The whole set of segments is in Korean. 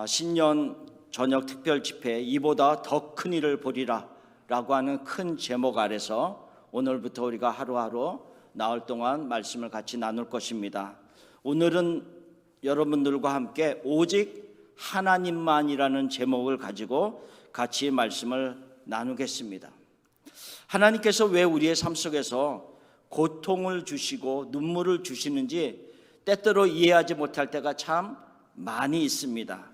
신년 저녁 특별 집회 이보다 더 큰 일을 보리라 라고 하는 큰 제목 아래서 오늘부터 우리가 하루하루 나흘 동안 말씀을 같이 나눌 것입니다. 오늘은 여러분들과 함께 오직 하나님만이라는 제목을 가지고 같이 말씀을 나누겠습니다. 하나님께서 왜 우리의 삶 속에서 고통을 주시고 눈물을 주시는지 때때로 이해하지 못할 때가 참 많이 있습니다.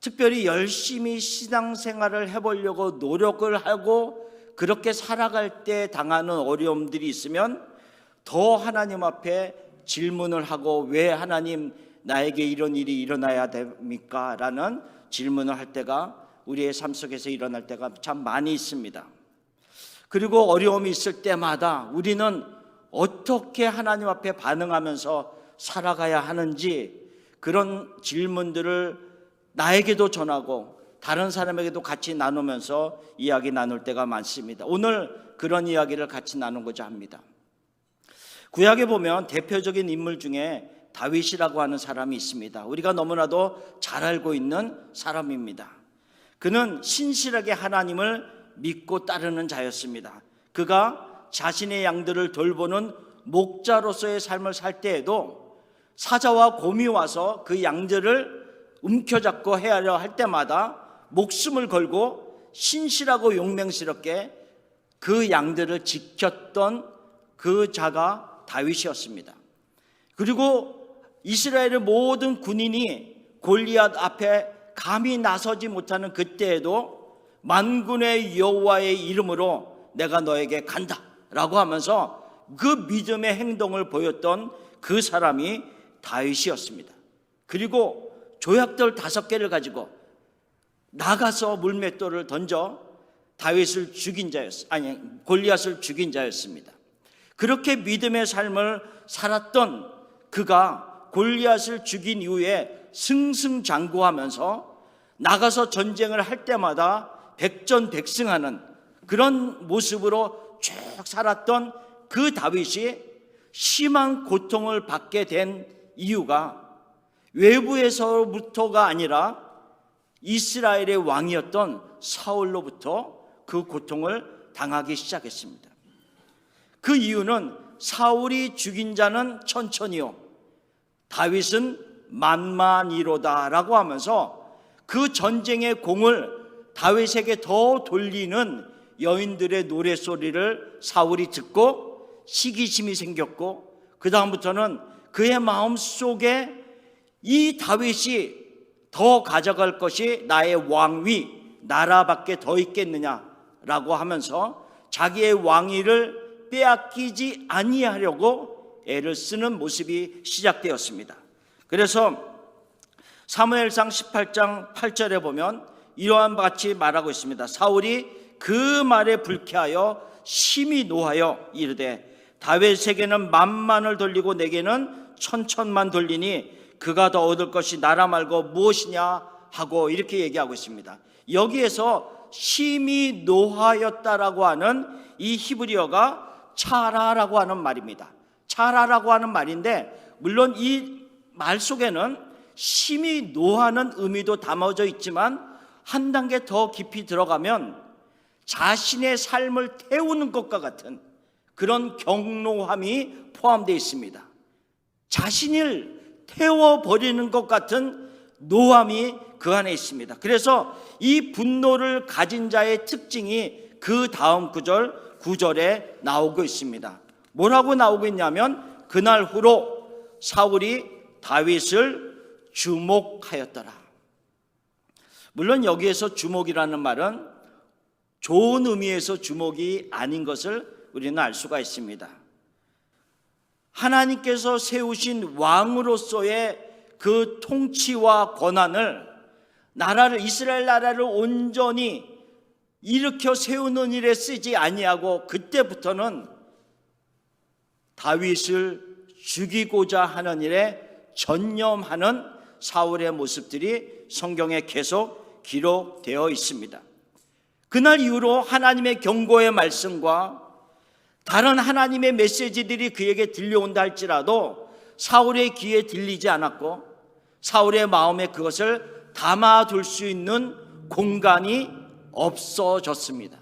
특별히 열심히 신앙생활을 해보려고 노력을 하고 그렇게 살아갈 때 당하는 어려움들이 있으면 더 하나님 앞에 질문을 하고 왜 하나님 나에게 이런 일이 일어나야 됩니까? 라는 질문을 할 때가 우리의 삶 속에서 일어날 때가 참 많이 있습니다. 그리고 어려움이 있을 때마다 우리는 어떻게 하나님 앞에 반응하면서 살아가야 하는지 그런 질문들을 나에게도 전하고 다른 사람에게도 같이 나누면서 이야기 나눌 때가 많습니다. 오늘 그런 이야기를 같이 나누고자 합니다. 구약에 보면 대표적인 인물 중에 다윗이라고 하는 사람이 있습니다. 우리가 너무나도 잘 알고 있는 사람입니다. 그는 신실하게 하나님을 믿고 따르는 자였습니다. 그가 자신의 양들을 돌보는 목자로서의 삶을 살 때에도 사자와 곰이 와서 그 양들을 움켜잡고 헤아려 할 때마다 목숨을 걸고 신실하고 용맹스럽게 그 양들을 지켰던 그 자가 다윗이었습니다. 그리고 이스라엘의 모든 군인이 골리앗 앞에 감히 나서지 못하는 그때에도 만군의 여호와의 이름으로 내가 너에게 간다 라고 하면서 그 믿음의 행동을 보였던 그 사람이 다윗이었습니다. 그리고 조약돌 5개를 가지고 나가서 물맷돌을 던져 다윗을 죽인 골리앗을 죽인 자였습니다. 그렇게 믿음의 삶을 살았던 그가 골리앗을 죽인 이후에 승승장구하면서 나가서 전쟁을 할 때마다 백전백승하는 그런 모습으로 쭉 살았던 그 다윗이 심한 고통을 받게 된 이유가 외부에서부터가 아니라 이스라엘의 왕이었던 사울로부터 그 고통을 당하기 시작했습니다. 그 이유는 사울이 죽인 자는 천천히요 다윗은 만만이로다 라고 하면서 그 전쟁의 공을 다윗에게 더 돌리는 여인들의 노래소리를 사울이 듣고 시기심이 생겼고 그 다음부터는 그의 마음속에 이 다윗이 더 가져갈 것이 나의 왕위 나라밖에 더 있겠느냐라고 하면서 자기의 왕위를 빼앗기지 아니하려고 애를 쓰는 모습이 시작되었습니다. 그래서 사무엘상 18장 8절에 보면 이러한 같이 말하고 있습니다. 사울이 그 말에 불쾌하여 심히 노하여 이르되 다윗에게는 만만을 돌리고 내게는 천천만 돌리니 그가 더 얻을 것이 나라 말고 무엇이냐 하고 이렇게 얘기하고 있습니다. 여기에서 심히 노하였다라고 하는 이 히브리어가 차라라고 하는 말입니다. 차라라고 하는 말인데 물론 이 말 속에는 심히 노하는 의미도 담아져 있지만 한 단계 더 깊이 들어가면 자신의 삶을 태우는 것과 같은 그런 경노함이 포함되어 있습니다. 자신을 태워버리는 것 같은 노함이 그 안에 있습니다. 그래서 이 분노를 가진 자의 특징이 그 다음 구절 9절에 나오고 있습니다. 뭐라고 나오고 있냐면 그날 후로 사울이 다윗을 주목하였더라. 물론 여기에서 주목이라는 말은 좋은 의미에서 주목이 아닌 것을 우리는 알 수가 있습니다. 하나님께서 세우신 왕으로서의 그 통치와 권한을 이스라엘 나라를 온전히 일으켜 세우는 일에 쓰지 아니하고 그때부터는 다윗을 죽이고자 하는 일에 전념하는 사울의 모습들이 성경에 계속 기록되어 있습니다. 그날 이후로 하나님의 경고의 말씀과 다른 하나님의 메시지들이 그에게 들려온다 할지라도 사울의 귀에 들리지 않았고 사울의 마음에 그것을 담아둘 수 있는 공간이 없어졌습니다.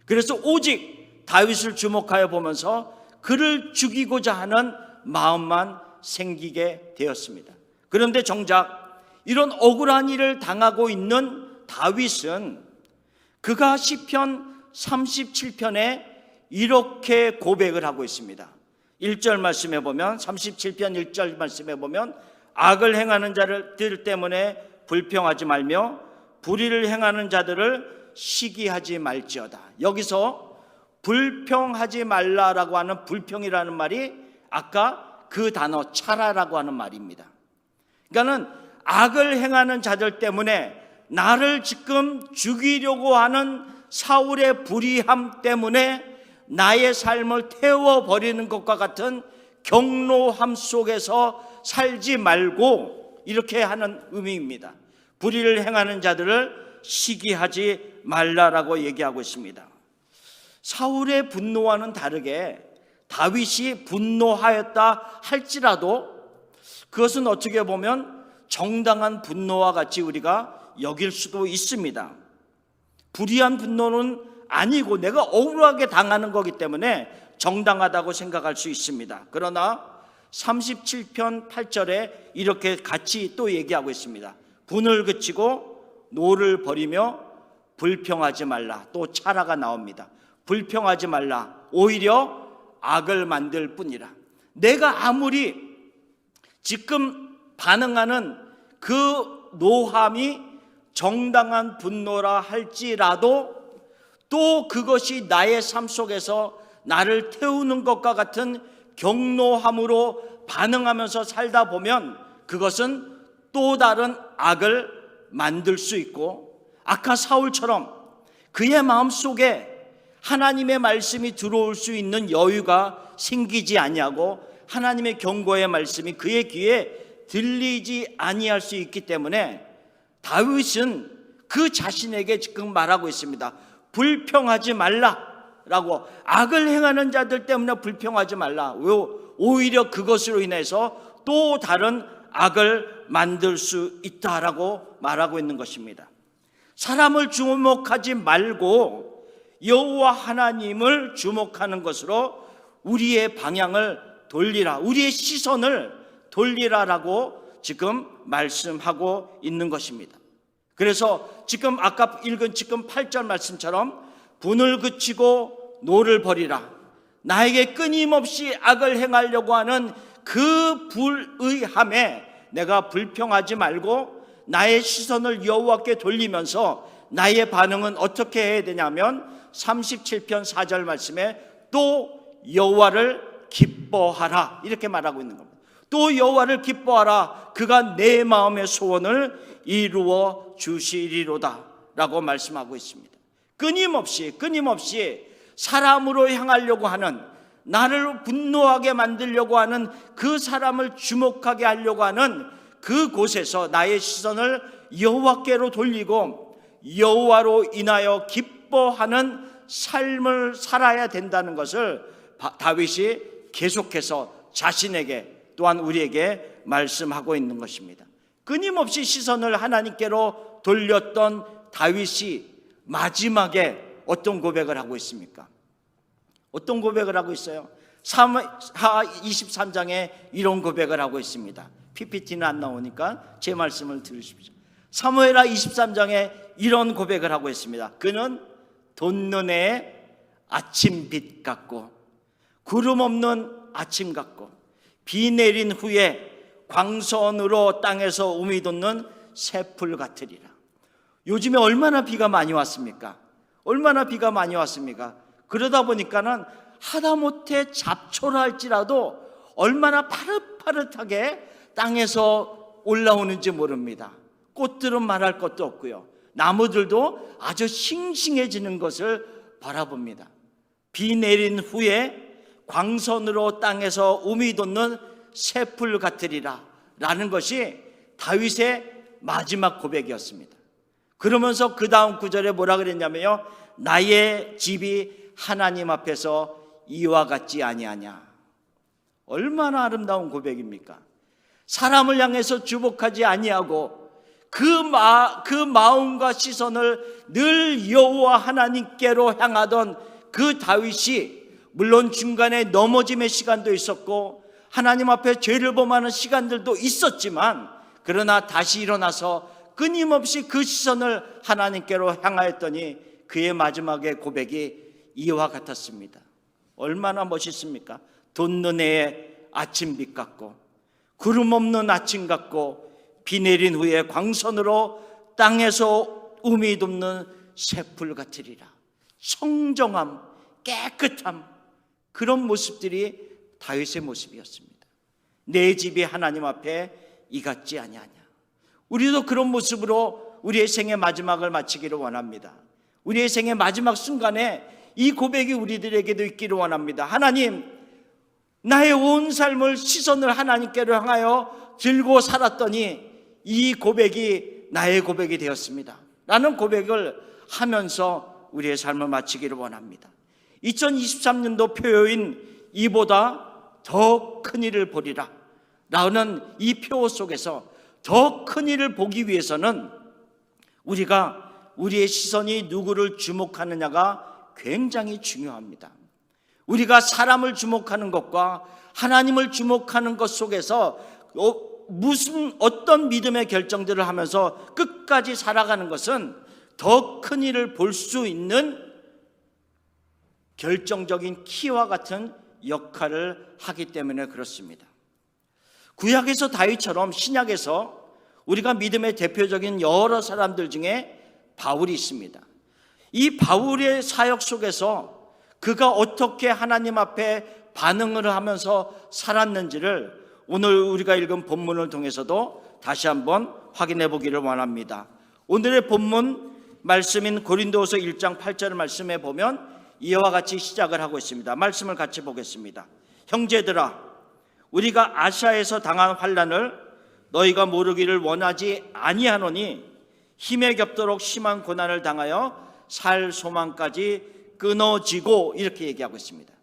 그래서 오직 다윗을 주목하여 보면서 그를 죽이고자 하는 마음만 생기게 되었습니다. 그런데 정작 이런 억울한 일을 당하고 있는 다윗은 그가 시편 37편에 이렇게 고백을 하고 있습니다. 1절 말씀해 보면, 37편 1절 말씀해 보면, 악을 행하는 자들 때문에 불평하지 말며 불의를 행하는 자들을 시기하지 말지어다. 여기서 불평하지 말라라고 하는 불평이라는 말이 아까 그 단어 차라라고 하는 말입니다. 그러니까는 악을 행하는 자들 때문에, 나를 지금 죽이려고 하는 사울의 불의함 때문에 나의 삶을 태워버리는 것과 같은 경로함 속에서 살지 말고, 이렇게 하는 의미입니다. 불의를 행하는 자들을 시기하지 말라라고 얘기하고 있습니다. 사울의 분노와는 다르게 다윗이 분노하였다 할지라도 그것은 어떻게 보면 정당한 분노와 같이 우리가 여길 수도 있습니다. 불의한 분노는 아니고 내가 억울하게 당하는 거기 때문에 정당하다고 생각할 수 있습니다. 그러나 37편 8절에 이렇게 같이 또 얘기하고 있습니다. 분을 그치고 노를 버리며 불평하지 말라. 또 차라가 나옵니다. 불평하지 말라. 오히려 악을 만들 뿐이라. 내가 아무리 지금 반응하는 그 노함이 정당한 분노라 할지라도 또 그것이 나의 삶 속에서 나를 태우는 것과 같은 경노함으로 반응하면서 살다 보면 그것은 또 다른 악을 만들 수 있고, 아까 사울처럼 그의 마음속에 하나님의 말씀이 들어올 수 있는 여유가 생기지 아니하고 하나님의 경고의 말씀이 그의 귀에 들리지 아니할 수 있기 때문에 다윗은 그 자신에게 지금 말하고 있습니다. 불평하지 말라라고. 악을 행하는 자들 때문에 불평하지 말라. 오히려 그것으로 인해서 또 다른 악을 만들 수 있다라고 말하고 있는 것입니다. 사람을 주목하지 말고 여호와 하나님을 주목하는 것으로 우리의 방향을 돌리라, 우리의 시선을 돌리라라고 지금 말씀하고 있는 것입니다. 그래서 지금 아까 읽은 지금 8절 말씀처럼 분을 그치고 노를 버리라. 나에게 끊임없이 악을 행하려고 하는 그 불의함에 내가 불평하지 말고 나의 시선을 여호와께 돌리면서 나의 반응은 어떻게 해야 되냐면 37편 4절 말씀에 또 여호와를 기뻐하라, 이렇게 말하고 있는 겁니다. 또 여호와를 기뻐하라. 그가 내 마음의 소원을 이루어 주시리로다 라고 말씀하고 있습니다. 끊임없이 사람으로 향하려고 하는, 나를 분노하게 만들려고 하는 그 사람을 주목하게 하려고 하는 그곳에서 나의 시선을 여호와께로 돌리고 여호와로 인하여 기뻐하는 삶을 살아야 된다는 것을 다윗이 계속해서 자신에게 또한 우리에게 말씀하고 있는 것입니다. 끊임없이 시선을 하나님께로 돌렸던 다윗이 마지막에 어떤 고백을 하고 있습니까? 어떤 고백을 하고 있어요? 사무엘하 23장에 이런 고백을 하고 있습니다. PPT는 안 나오니까 제 말씀을 들으십시오. 사무엘하 23장에 이런 고백을 하고 있습니다. 그는 돋는 해의 아침빛 같고 구름 없는 아침 같고 비 내린 후에 광선으로 땅에서 우미 돋는 새풀 같으리라. 요즘에 얼마나 비가 많이 왔습니까? 얼마나 비가 많이 왔습니까? 그러다 보니까는 하다못해 잡초라 할지라도 얼마나 파릇파릇하게 땅에서 올라오는지 모릅니다. 꽃들은 말할 것도 없고요. 나무들도 아주 싱싱해지는 것을 바라봅니다. 비 내린 후에 광선으로 땅에서 우미 돋는 새풀 같으리라 라는 것이 다윗의 마지막 고백이었습니다. 그러면서 그 다음 구절에 뭐라 그랬냐면요, 나의 집이 하나님 앞에서 이와 같지 아니하냐. 얼마나 아름다운 고백입니까? 사람을 향해서 주목하지 아니하고 그 마음과 시선을 늘 여호와 하나님께로 향하던 그 다윗이 물론 중간에 넘어짐의 시간도 있었고 하나님 앞에 죄를 범하는 시간들도 있었지만, 그러나 다시 일어나서 끊임없이 그 시선을 하나님께로 향하였더니 그의 마지막의 고백이 이와 같았습니다. 얼마나 멋있습니까? 돋는 아침빛 같고 구름 없는 아침 같고 비 내린 후에 광선으로 땅에서 우미 돋는 새풀 같으리라. 청정함, 깨끗함, 그런 모습들이 다윗의 모습이었습니다. 내 집이 하나님 앞에 이같지 아니하냐. 우리도 그런 모습으로 우리의 생의 마지막을 마치기를 원합니다. 우리의 생의 마지막 순간에 이 고백이 우리들에게도 있기를 원합니다. 하나님, 나의 온 삶을 시선을 하나님께로 향하여 들고 살았더니 이 고백이 나의 고백이 되었습니다 라는 고백을 하면서 우리의 삶을 마치기를 원합니다. 2023년도 표어인 이보다 더 큰 일을 보리라 라는 이 표어 속에서 더 큰 일을 보기 위해서는 우리가 우리의 시선이 누구를 주목하느냐가 굉장히 중요합니다. 우리가 사람을 주목하는 것과 하나님을 주목하는 것 속에서 어떤 믿음의 결정들을 하면서 끝까지 살아가는 것은 더 큰 일을 볼 수 있는 결정적인 키와 같은 역할을 하기 때문에 그렇습니다. 구약에서 다윗처럼 신약에서 우리가 믿음의 대표적인 여러 사람들 중에 바울이 있습니다. 이 바울의 사역 속에서 그가 어떻게 하나님 앞에 반응을 하면서 살았는지를 오늘 우리가 읽은 본문을 통해서도 다시 한번 확인해 보기를 원합니다. 오늘의 본문 말씀인 고린도후서 1장 8절 말씀에 보면 이와 같이 시작을 하고 있습니다. 말씀을 같이 보겠습니다. 형제들아, 우리가 아시아에서 당한 환난을 너희가 모르기를 원하지 아니하노니 힘에 겹도록 심한 고난을 당하여 살 소망까지 끊어지고, 이렇게 얘기하고 있습니다.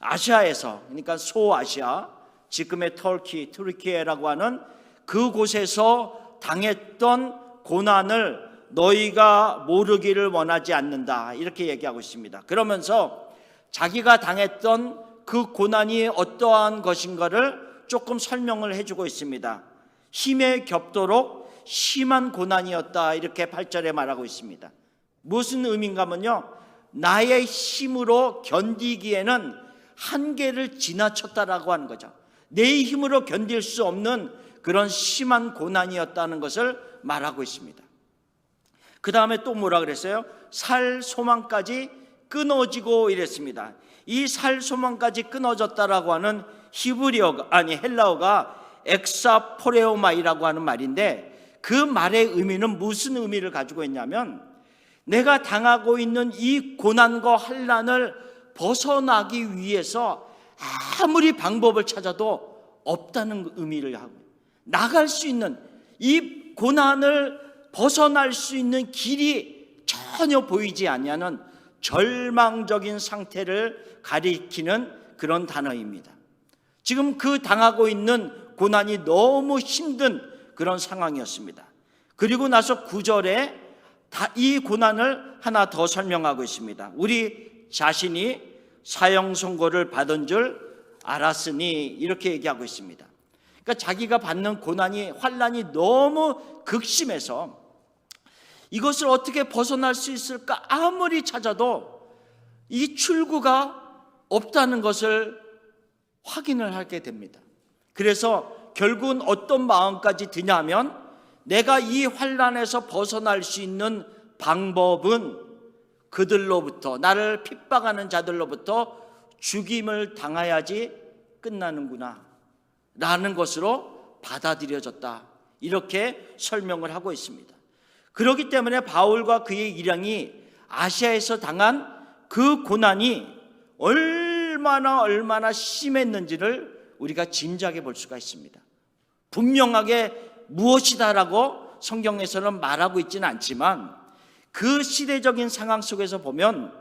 아시아에서, 그러니까 소아시아, 지금의 터키에라고 하는 그곳에서 당했던 고난을 너희가 모르기를 원하지 않는다, 이렇게 얘기하고 있습니다. 그러면서 자기가 당했던 그 고난이 어떠한 것인가를 조금 설명을 해주고 있습니다. 힘에 겹도록 심한 고난이었다, 이렇게 8절에 말하고 있습니다. 무슨 의미인가 하면요, 나의 힘으로 견디기에는 한계를 지나쳤다라고 하는 거죠. 내 힘으로 견딜 수 없는 그런 심한 고난이었다는 것을 말하고 있습니다. 그 다음에 또 뭐라 그랬어요? 살 소망까지 끊어지고 이랬습니다. 이 살 소망까지 끊어졌다라고 하는 헬라어가 엑사포레오마이라고 하는 말인데, 그 말의 의미는 무슨 의미를 가지고 있냐면, 내가 당하고 있는 이 고난과 환난을 벗어나기 위해서 아무리 방법을 찾아도 없다는 의미를 하고, 나갈 수 있는, 이 고난을 벗어날 수 있는 길이 전혀 보이지 아니하는 절망적인 상태를 가리키는 그런 단어입니다. 지금 그 당하고 있는 고난이 너무 힘든 그런 상황이었습니다. 그리고 나서 9절에 이 고난을 하나 더 설명하고 있습니다. 우리 자신이 사형 선고를 받은 줄 알았으니, 이렇게 얘기하고 있습니다. 그러니까 자기가 받는 고난이, 환난이 너무 극심해서 이것을 어떻게 벗어날 수 있을까 아무리 찾아도 이 출구가 없다는 것을 확인을 하게 됩니다. 그래서 결국은 어떤 마음까지 드냐면, 내가 이 환난에서 벗어날 수 있는 방법은 그들로부터, 나를 핍박하는 자들로부터 죽임을 당해야지 끝나는구나 라는 것으로 받아들여졌다, 이렇게 설명을 하고 있습니다. 그렇기 때문에 바울과 그의 일행이 아시아에서 당한 그 고난이 얼마나 심했는지를 우리가 짐작해 볼 수가 있습니다. 분명하게 무엇이다라고 성경에서는 말하고 있지는 않지만, 그 시대적인 상황 속에서 보면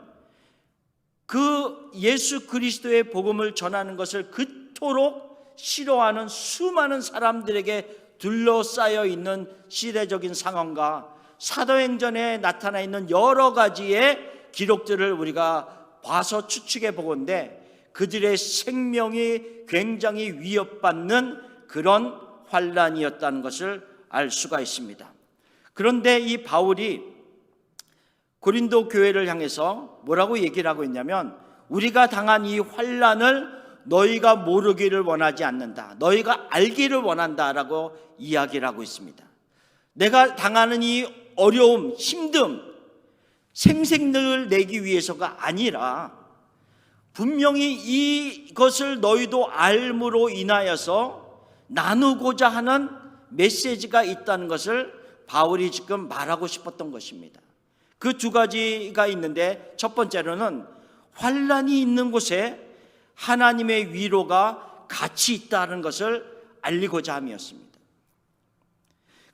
그 예수 그리스도의 복음을 전하는 것을 그토록 싫어하는 수많은 사람들에게 둘러싸여 있는 시대적인 상황과 사도행전에 나타나 있는 여러 가지의 기록들을 우리가 봐서 추측해 보건대 그들의 생명이 굉장히 위협받는 그런 환란이었다는 것을 알 수가 있습니다. 그런데 이 바울이 고린도 교회를 향해서 뭐라고 얘기를 하고 있냐면, 우리가 당한 이 환란을 너희가 모르기를 원하지 않는다, 너희가 알기를 원한다라고 이야기를 하고 있습니다. 내가 당하는 이 어려움, 힘듦, 생색을 내기 위해서가 아니라 분명히 이것을 너희도 알므로 인하여서 나누고자 하는 메시지가 있다는 것을 바울이 지금 말하고 싶었던 것입니다. 그 두 가지가 있는데, 첫 번째로는 환란이 있는 곳에 하나님의 위로가 같이 있다는 것을 알리고자 함이었습니다.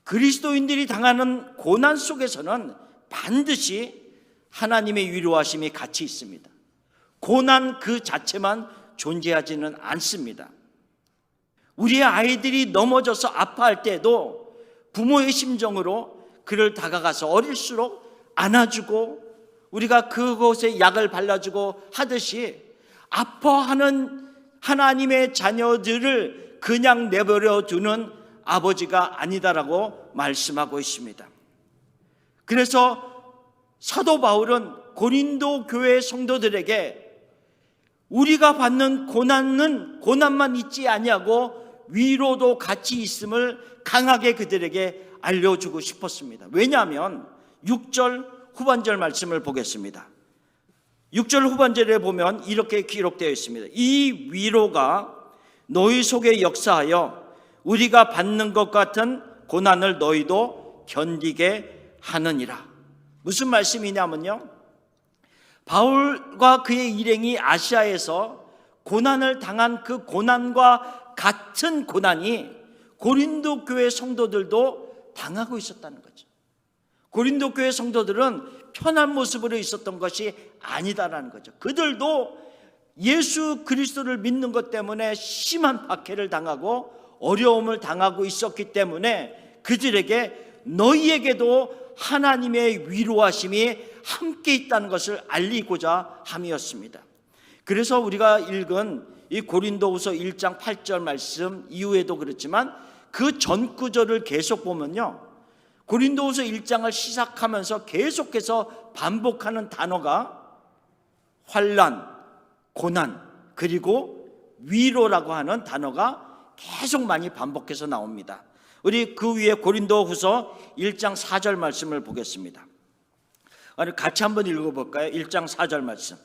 그리스도인들이 당하는 고난 속에서는 반드시 하나님의 위로하심이 같이 있습니다. 고난 그 자체만 존재하지는 않습니다. 우리의 아이들이 넘어져서 아파할 때도 부모의 심정으로 그를 다가가서 어릴수록 안아주고 우리가 그곳에 약을 발라주고 하듯이, 아파하는 하나님의 자녀들을 그냥 내버려 두는 아버지가 아니다라고 말씀하고 있습니다. 그래서 사도 바울은 고린도 교회 성도들에게 우리가 받는 고난은 고난만 있지 아니하고 위로도 같이 있음을 강하게 그들에게 알려주고 싶었습니다. 왜냐하면 6절 후반절 말씀을 보겠습니다. 6절 후반절에 보면 이렇게 기록되어 있습니다. 이 위로가 너희 속에 역사하여 우리가 받는 것 같은 고난을 너희도 견디게 하느니라. 무슨 말씀이냐면요, 바울과 그의 일행이 아시아에서 고난을 당한 그 고난과 같은 고난이 고린도 교회 성도들도 당하고 있었다는 거죠. 고린도 교회 성도들은 편한 모습으로 있었던 것이 아니다라는 거죠. 그들도 예수 그리스도를 믿는 것 때문에 심한 박해를 당하고 어려움을 당하고 있었기 때문에 그들에게 너희에게도 하나님의 위로하심이 함께 있다는 것을 알리고자 함이었습니다. 그래서 우리가 읽은 이 고린도후서 1장 8절 말씀 이후에도 그렇지만 그 전 구절을 계속 보면요, 고린도후서 1장을 시작하면서 계속해서 반복하는 단어가 환난, 고난, 그리고 위로라고 하는 단어가 계속 많이 반복해서 나옵니다. 우리 그 위에 고린도후서 1장 4절 말씀을 보겠습니다. 같이 한번 읽어볼까요? 1장 4절 말씀.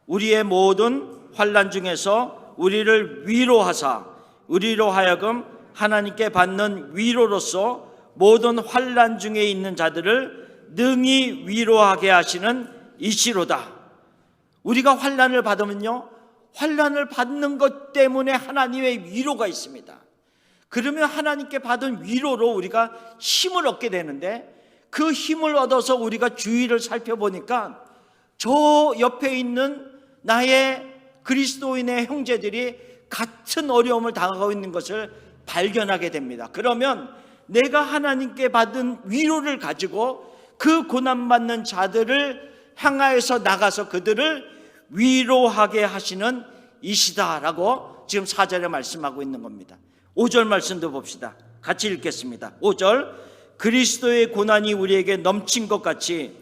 우리의 모든 환난 중에서 우리를 위로하사 우리로 하여금 하나님께 받는 위로로서 모든 환난 중에 있는 자들을 능히 위로하게 하시는 이시로다. 우리가 환난을 받으면요, 환난을 받는 것 때문에 하나님의 위로가 있습니다. 그러면 하나님께 받은 위로로 우리가 힘을 얻게 되는데, 그 힘을 얻어서 우리가 주위를 살펴보니까 저 옆에 있는 나의 그리스도인의 형제들이 같은 어려움을 당하고 있는 것을 발견하게 됩니다. 그러면 내가 하나님께 받은 위로를 가지고 그 고난받는 자들을 향하여서 나가서 그들을 위로하게 하시는 이시다라고 지금 4절에 말씀하고 있는 겁니다. 5절 말씀도 봅시다. 같이 읽겠습니다. 5절. 그리스도의 고난이 우리에게 넘친 것 같이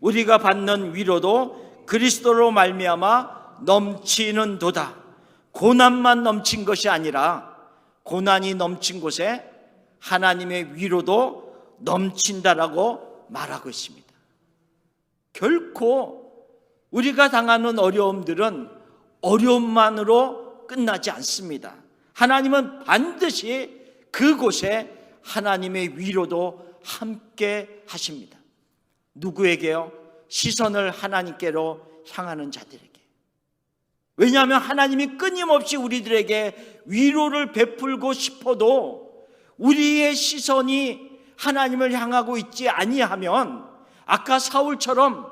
우리가 받는 위로도 그리스도로 말미암아 넘치는 도다. 고난만 넘친 것이 아니라 고난이 넘친 곳에 하나님의 위로도 넘친다라고 말하고 있습니다. 결코 우리가 당하는 어려움들은 어려움만으로 끝나지 않습니다. 하나님은 반드시 그곳에 하나님의 위로도 함께 하십니다. 누구에게요? 시선을 하나님께로 향하는 자들에게. 왜냐하면 하나님이 끊임없이 우리들에게 위로를 베풀고 싶어도 우리의 시선이 하나님을 향하고 있지 아니하면, 아까 사울처럼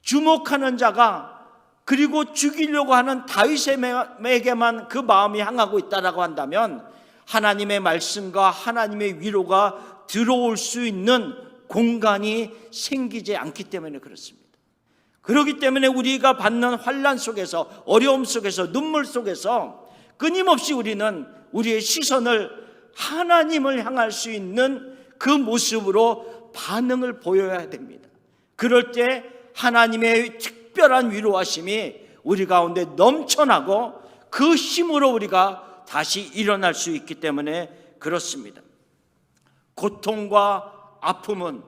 주목하는 자가 그리고 죽이려고 하는 다윗에게만 그 마음이 향하고 있다라고 한다면, 하나님의 말씀과 하나님의 위로가 들어올 수 있는 공간이 생기지 않기 때문에 그렇습니다. 그렇기 때문에 우리가 받는 환난 속에서, 어려움 속에서, 눈물 속에서 끊임없이 우리는 우리의 시선을 하나님을 향할 수 있는 그 모습으로 반응을 보여야 됩니다. 그럴 때 하나님의 특별한 위로하심이 우리 가운데 넘쳐나고 그 힘으로 우리가 다시 일어날 수 있기 때문에 그렇습니다. 고통과 아픔은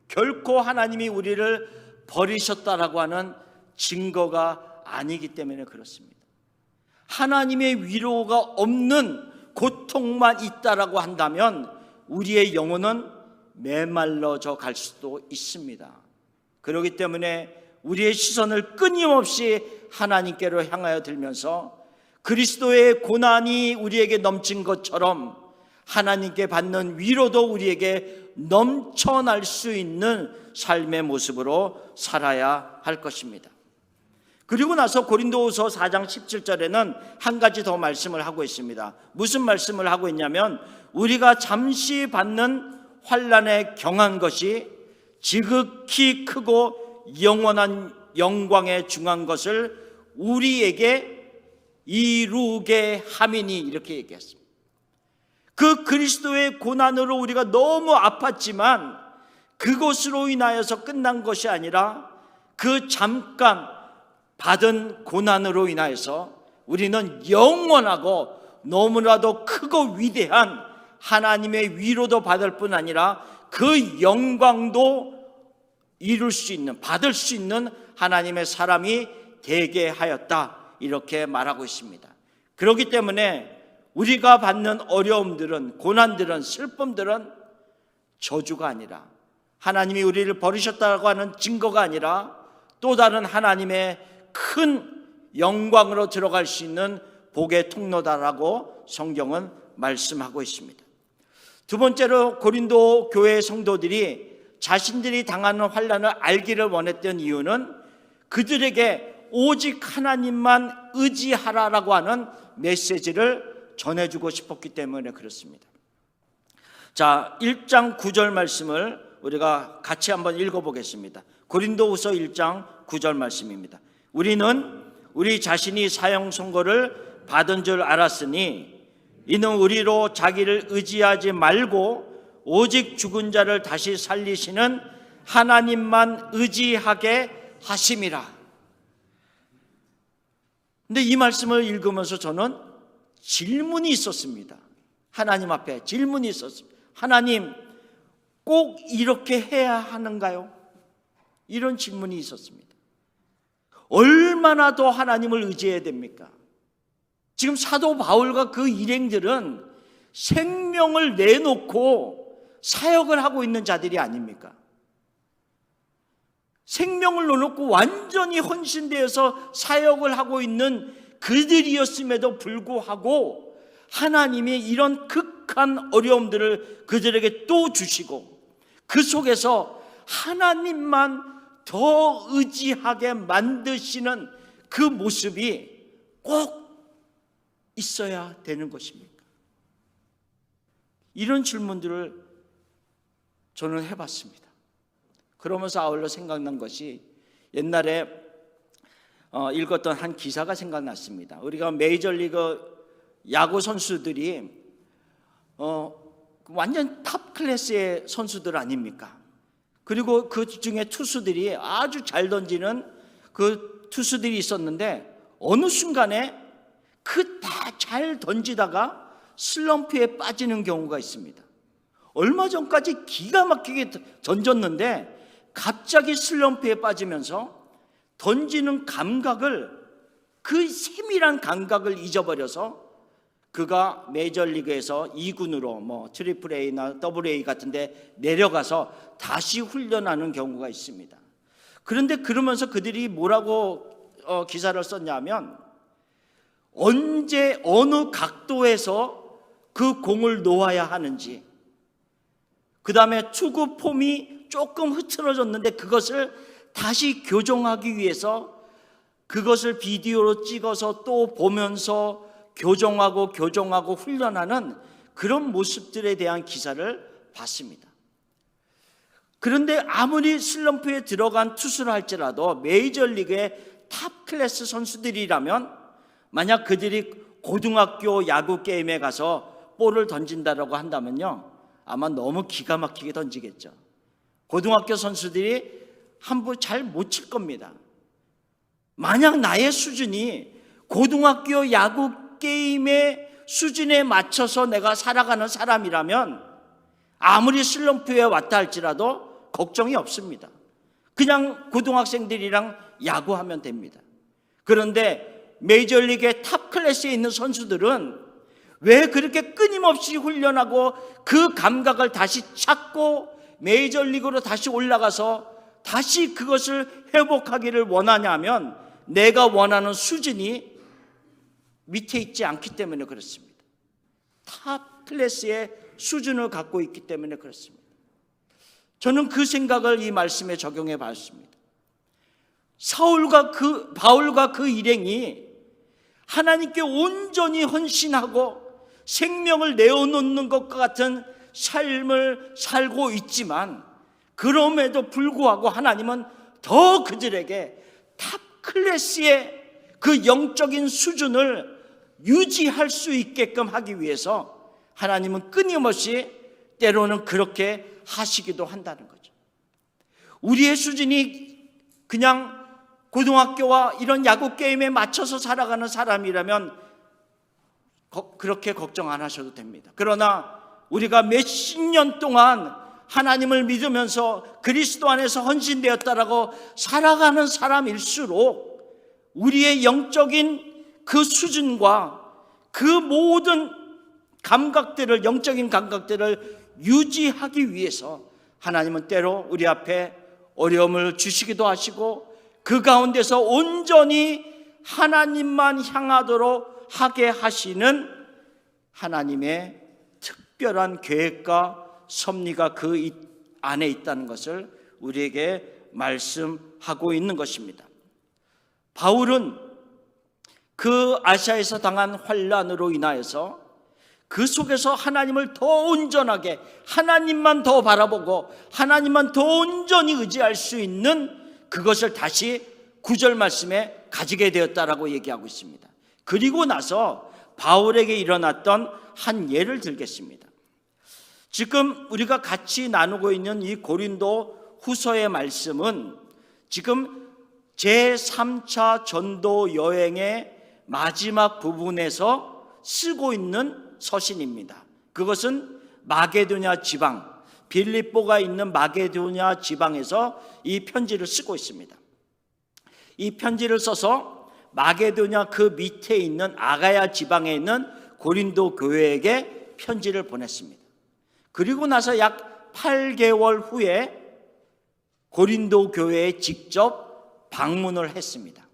결코 하나님이 우리를 버리셨다라고 하는 증거가 아니기 때문에 그렇습니다. 하나님의 위로가 없는 고통만 있다라고 한다면 우리의 영혼은 메말라져 갈 수도 있습니다. 그렇기 때문에 우리의 시선을 끊임없이 하나님께로 향하여 들면서 그리스도의 고난이 우리에게 넘친 것처럼 하나님께 받는 위로도 우리에게 넘쳐날 수 있는 삶의 모습으로 살아야 할 것입니다. 그리고 나서 고린도후서 4장 17절에는 한 가지 더 말씀을 하고 있습니다. 무슨 말씀을 하고 있냐면 우리가 잠시 받는 환난에 경한 것이 지극히 크고 영원한 영광에 중한 것을 우리에게 이루게 함이니, 이렇게 얘기했습니다. 그 그리스도의 고난으로 우리가 너무 아팠지만 그것으로 인하여서 끝난 것이 아니라 그 잠깐 받은 고난으로 인하여서 우리는 영원하고 너무나도 크고 위대한 하나님의 위로도 받을 뿐 아니라 그 영광도 이룰 수 있는, 받을 수 있는 하나님의 사람이 되게 하였다, 이렇게 말하고 있습니다. 그렇기 때문에 우리가 받는 어려움들은, 고난들은, 슬픔들은 저주가 아니라, 하나님이 우리를 버리셨다고 하는 증거가 아니라 또 다른 하나님의 큰 영광으로 들어갈 수 있는 복의 통로다라고 성경은 말씀하고 있습니다. 두 번째로 고린도 교회 성도들이 자신들이 당하는 환난을 알기를 원했던 이유는 그들에게 오직 하나님만 의지하라라고 하는 메시지를 전해주고 싶었기 때문에 그렇습니다. 자, 1장 9절 말씀을 우리가 같이 한번 읽어보겠습니다. 고린도후서 1장 9절 말씀입니다. 우리는 우리 자신이 사형 선고를 받은 줄 알았으니 이는 우리로 자기를 의지하지 말고 오직 죽은 자를 다시 살리시는 하나님만 의지하게 하심이라. 근데 이 말씀을 읽으면서 저는 질문이 있었습니다. 하나님 앞에 질문이 있었습니다. 하나님, 꼭 이렇게 해야 하는가요? 이런 질문이 있었습니다. 얼마나 더 하나님을 의지해야 됩니까? 지금 사도 바울과 그 일행들은 생명을 내놓고 사역을 하고 있는 자들이 아닙니까? 생명을 내놓고 완전히 헌신되어서 사역을 하고 있는 그들이었음에도 불구하고 하나님이 이런 극한 어려움들을 그들에게 또 주시고 그 속에서 하나님만 더 의지하게 만드시는 그 모습이 꼭 있어야 되는 것입니까? 이런 질문들을 저는 해봤습니다. 그러면서 아울러 생각난 것이 옛날에 읽었던 한 기사가 생각났습니다. 우리가 메이저리그 야구 선수들이 완전 탑 클래스의 선수들 아닙니까? 그리고 그 중에 투수들이 아주 잘 던지는 그 투수들이 있었는데 어느 순간에 그 다 잘 던지다가 슬럼프에 빠지는 경우가 있습니다. 얼마 전까지 기가 막히게 던졌는데 갑자기 슬럼프에 빠지면서 던지는 감각을, 그 세밀한 감각을 잊어버려서 그가 메이저리그에서 2군으로 트리플 A나 더블 A 같은데 내려가서 다시 훈련하는 경우가 있습니다. 그런데 그러면서 그들이 뭐라고 기사를 썼냐면 언제 어느 각도에서 그 공을 놓아야 하는지, 그 다음에 투구 폼이 조금 흐트러졌는데 그것을 다시 교정하기 위해서 그것을 비디오로 찍어서 또 보면서 교정하고 훈련하는 그런 모습들에 대한 기사를 봤습니다. 그런데 아무리 슬럼프에 들어간 투수를 할지라도 메이저리그의 탑 클래스 선수들이라면 만약 그들이 고등학교 야구 게임에 가서 볼을 던진다라고 한다면요, 아마 너무 기가 막히게 던지겠죠. 고등학교 선수들이 함부 잘 못 칠 겁니다. 만약 나의 수준이 고등학교 야구 게임의 수준에 맞춰서 내가 살아가는 사람이라면 아무리 슬럼프에 왔다 할지라도 걱정이 없습니다. 그냥 고등학생들이랑 야구하면 됩니다. 그런데 메이저리그의 탑 클래스에 있는 선수들은 왜 그렇게 끊임없이 훈련하고 그 감각을 다시 찾고 메이저리그로 다시 올라가서 다시 그것을 회복하기를 원하냐면 내가 원하는 수준이 밑에 있지 않기 때문에 그렇습니다. 탑 클래스의 수준을 갖고 있기 때문에 그렇습니다. 저는 그 생각을 이 말씀에 적용해 봤습니다. 바울과 그 일행이 하나님께 온전히 헌신하고 생명을 내어놓는 것과 같은 삶을 살고 있지만 그럼에도 불구하고 하나님은 더 그들에게 탑 클래스의 그 영적인 수준을 유지할 수 있게끔 하기 위해서 하나님은 끊임없이 때로는 그렇게 하시기도 한다는 거죠. 우리의 수준이 그냥 고등학교와 이런 야구 게임에 맞춰서 살아가는 사람이라면 그렇게 걱정 안 하셔도 됩니다. 그러나 우리가 몇십 년 동안 하나님을 믿으면서 그리스도 안에서 헌신되었다라고 살아가는 사람일수록 우리의 영적인 그 수준과 그 모든 감각들을, 영적인 감각들을 유지하기 위해서 하나님은 때로 우리 앞에 어려움을 주시기도 하시고 그 가운데서 온전히 하나님만 향하도록 하게 하시는 하나님의 특별한 계획과 섭리가 그 안에 있다는 것을 우리에게 말씀하고 있는 것입니다. 바울은 그 아시아에서 당한 환난으로 인하여서 그 속에서 하나님을 더 온전하게, 하나님만 더 바라보고 하나님만 더 온전히 의지할 수 있는 그것을 다시 9절 말씀에 가지게 되었다라고 얘기하고 있습니다. 그리고 나서 바울에게 일어났던 한 예를 들겠습니다. 지금 우리가 같이 나누고 있는 이 고린도 후서의 말씀은 지금 제3차 전도 여행의 마지막 부분에서 쓰고 있는 서신입니다. 그것은 마게도냐 지방, 빌립보가 있는 마게도냐 지방에서 이 편지를 쓰고 있습니다. 이 편지를 써서 마게도냐 그 밑에 있는 아가야 지방에 있는 고린도 교회에게 편지를 보냈습니다. 그리고 나서 약 8개월 후에 고린도 교회에 직접 방문을 했습니다.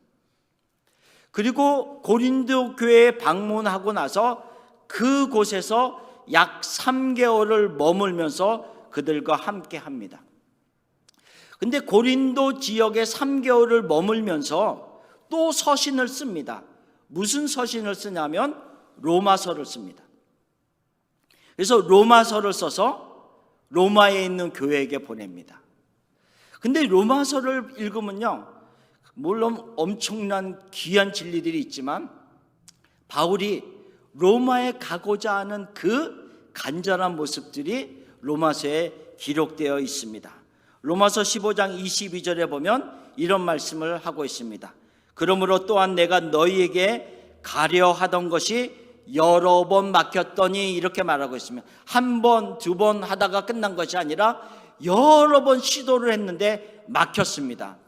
그리고 고린도 교회에 방문하고 나서 그곳에서 약 3개월을 머물면서 그들과 함께 합니다. 근데 고린도 지역에 3개월을 머물면서 또 서신을 씁니다. 무슨 서신을 쓰냐면 로마서를 씁니다. 그래서 로마서를 써서 로마에 있는 교회에게 보냅니다. 근데 로마서를 읽으면요, 물론 엄청난 귀한 진리들이 있지만 바울이 로마에 가고자 하는 그 간절한 모습들이 로마서에 기록되어 있습니다. 로마서 15장 22절에 보면 이런 말씀을 하고 있습니다. 그러므로 또한 내가 너희에게 가려 하던 것이 여러 번 막혔더니, 이렇게 말하고 있습니다. 한 번, 두 번 하다가 끝난 것이 아니라 여러 번 시도를 했는데 막혔습니다.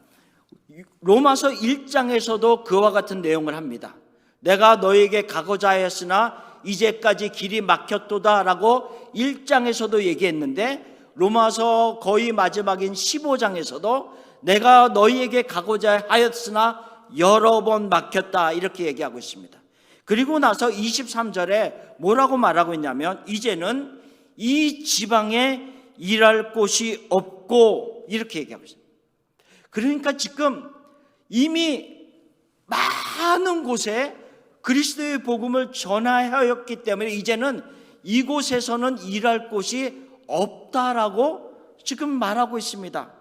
로마서 1장에서도 그와 같은 내용을 합니다. 내가 너에게 가고자 하였으나 이제까지 길이 막혔도다 라고 1장에서도 얘기했는데 로마서 거의 마지막인 15장에서도 내가 너희에게 가고자 하였으나 여러 번 막혔다, 이렇게 얘기하고 있습니다. 그리고 나서 23절에 뭐라고 말하고 있냐면 이제는 이 지방에 일할 곳이 없고, 이렇게 얘기하고 있습니다. 그러니까 지금 이미 많은 곳에 그리스도의 복음을 전하였기 때문에 이제는 이곳에서는 일할 곳이 없다라고 지금 말하고 있습니다.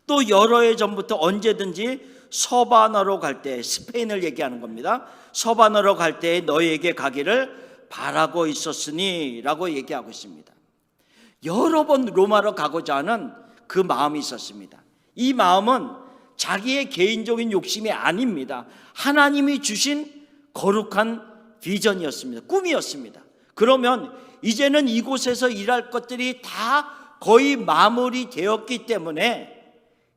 또 여러 해 전부터 언제든지 서바나로 갈 때, 스페인을 얘기하는 겁니다. 서바나로 갈 때 너희에게 가기를 바라고 있었으니 라고 얘기하고 있습니다. 여러 번 로마로 가고자 하는 그 마음이 있었습니다. 이 마음은 자기의 개인적인 욕심이 아닙니다. 하나님이 주신 거룩한 비전이었습니다. 꿈이었습니다. 그러면 이제는 이곳에서 일할 것들이 다 거의 마무리되었기 때문에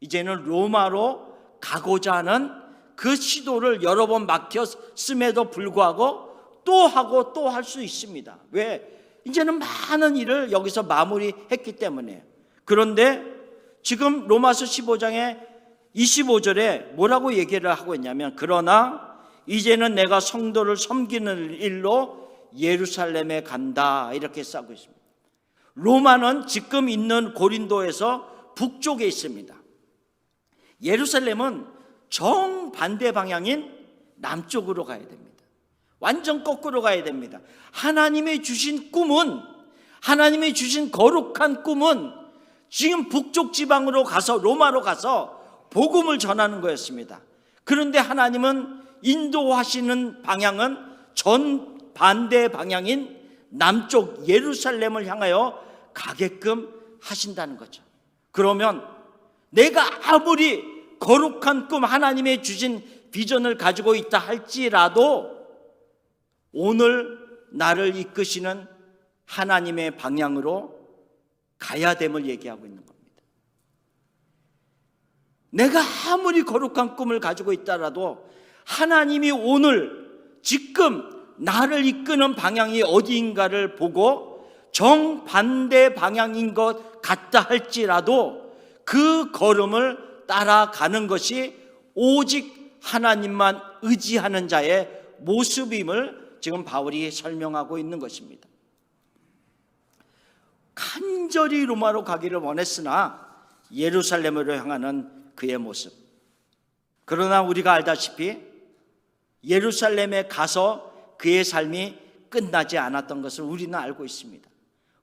이제는 로마로 가고자 하는 그 시도를 여러 번 막혔음에도 불구하고 또 하고 또 할 수 있습니다. 왜? 이제는 많은 일을 여기서 마무리했기 때문에. 그런데 지금 로마서 15장의 25절에 뭐라고 얘기를 하고 있냐면, 그러나 이제는 내가 성도를 섬기는 일로 예루살렘에 간다, 이렇게 싸고 있습니다. 로마는 지금 있는 고린도에서 북쪽에 있습니다. 예루살렘은 정반대 방향인 남쪽으로 가야 됩니다. 완전 거꾸로 가야 됩니다. 하나님이 주신 꿈은, 하나님이 주신 거룩한 꿈은 지금 북쪽 지방으로 가서, 로마로 가서 복음을 전하는 거였습니다. 그런데 하나님은 인도하시는 방향은 전반대 방향인 남쪽 예루살렘을 향하여 가게끔 하신다는 거죠. 그러면 내가 아무리 거룩한 꿈, 하나님의 주신 비전을 가지고 있다 할지라도 오늘 나를 이끄시는 하나님의 방향으로 가야 됨을 얘기하고 있는 겁니다. 내가 아무리 거룩한 꿈을 가지고 있다라도 하나님이 오늘 지금 나를 이끄는 방향이 어디인가를 보고 정반대 방향인 것 같다 할지라도 그 걸음을 따라가는 것이 오직 하나님만 의지하는 자의 모습임을 지금 바울이 설명하고 있는 것입니다. 간절히 로마로 가기를 원했으나 예루살렘으로 향하는 그의 모습. 그러나 우리가 알다시피 예루살렘에 가서 그의 삶이 끝나지 않았던 것을 우리는 알고 있습니다.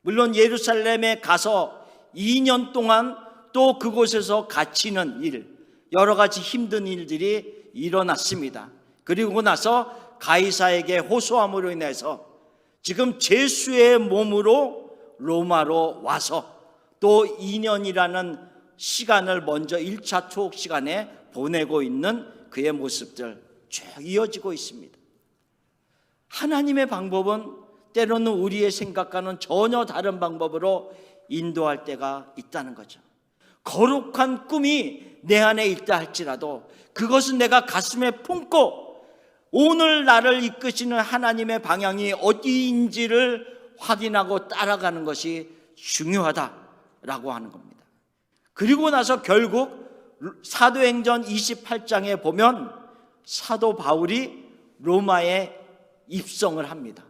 물론 예루살렘에 가서 2년 동안 또 그곳에서 갇히는 일, 여러 가지 힘든 일들이 일어났습니다. 그리고 나서 가이사에게 호소함으로 인해서 지금 제수의 몸으로 로마로 와서 또 2년이라는 시간을 먼저 1차 투옥 시간에 보내고 있는 그의 모습들 쭉 이어지고 있습니다. 하나님의 방법은 때로는 우리의 생각과는 전혀 다른 방법으로 인도할 때가 있다는 거죠. 거룩한 꿈이 내 안에 있다 할지라도 그것은 내가 가슴에 품고 오늘 나를 이끄시는 하나님의 방향이 어디인지를 확인하고 따라가는 것이 중요하다라고 하는 겁니다. 그리고 나서 결국 사도행전 28장에 보면 사도 바울이 로마에 입성을 합니다.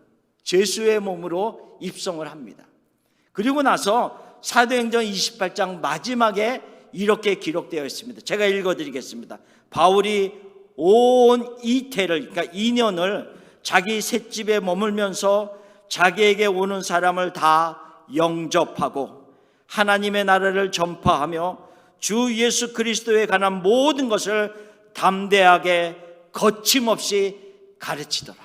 제수의 몸으로 입성을 합니다. 그리고 나서 사도행전 28장 마지막에 이렇게 기록되어 있습니다. 제가 읽어드리겠습니다. 바울이 온 이태를, 그러니까 2년을 자기 셋집에 머물면서 자기에게 오는 사람을 다 영접하고 하나님의 나라를 전파하며 주 예수 그리스도에 관한 모든 것을 담대하게 거침없이 가르치더라.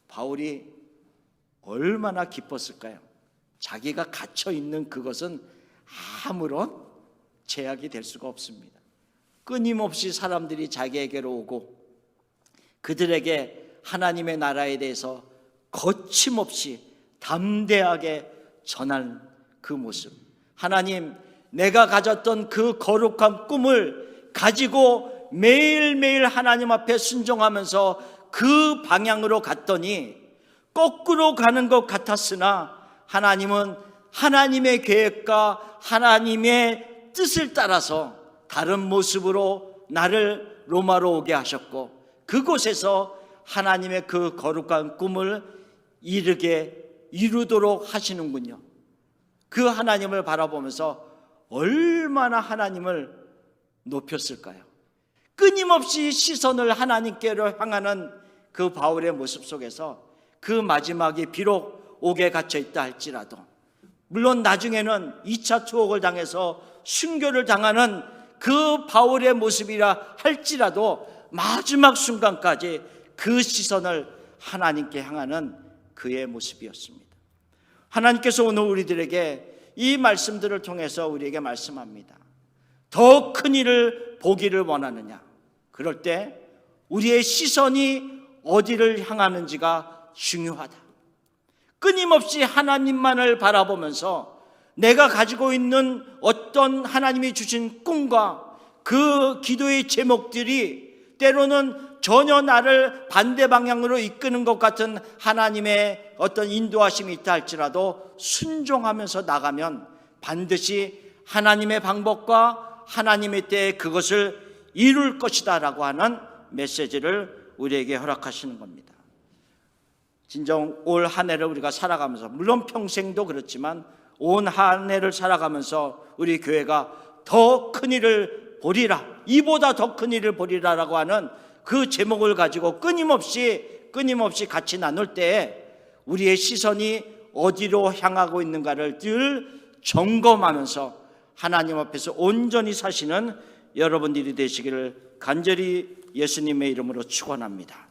바울이 얼마나 기뻤을까요? 자기가 갇혀 있는 그것은 아무런 제약이 될 수가 없습니다. 끊임없이 사람들이 자기에게로 오고 그들에게 하나님의 나라에 대해서 거침없이 담대하게 전하는 그 모습. 하나님, 내가 가졌던 그 거룩한 꿈을 가지고 매일매일 하나님 앞에 순종하면서 그 방향으로 갔더니 거꾸로 가는 것 같았으나 하나님은 하나님의 계획과 하나님의 뜻을 따라서 다른 모습으로 나를 로마로 오게 하셨고 그곳에서 하나님의 그 거룩한 꿈을 이루도록 하시는군요. 그 하나님을 바라보면서 얼마나 하나님을 높였을까요? 끊임없이 시선을 하나님께로 향하는 그 바울의 모습 속에서 그 마지막이 비록 옥에 갇혀 있다 할지라도, 물론 나중에는 2차 투옥을 당해서 순교를 당하는 그 바울의 모습이라 할지라도 마지막 순간까지 그 시선을 하나님께 향하는 그의 모습이었습니다. 하나님께서 오늘 우리들에게 이 말씀들을 통해서 우리에게 말씀합니다. 더 큰 일을 보기를 원하느냐? 그럴 때 우리의 시선이 어디를 향하는지가 중요하다. 끊임없이 하나님만을 바라보면서 내가 가지고 있는 어떤 하나님이 주신 꿈과 그 기도의 제목들이 때로는 전혀 나를 반대 방향으로 이끄는 것 같은 하나님의 어떤 인도하심이 있다 할지라도 순종하면서 나가면 반드시 하나님의 방법과 하나님의 때에 그것을 이룰 것이다 라고 하는 메시지를 우리에게 허락하시는 겁니다. 진정 올 한 해를 우리가 살아가면서, 물론 평생도 그렇지만 온 한 해를 살아가면서 우리 교회가 더 큰 일을 보리라, 이보다 더 큰 일을 보리라 라고 하는 그 제목을 가지고 끊임없이 같이 나눌 때에 우리의 시선이 어디로 향하고 있는가를 늘 점검하면서 하나님 앞에서 온전히 사시는 여러분들이 되시기를 간절히 예수님의 이름으로 축원합니다.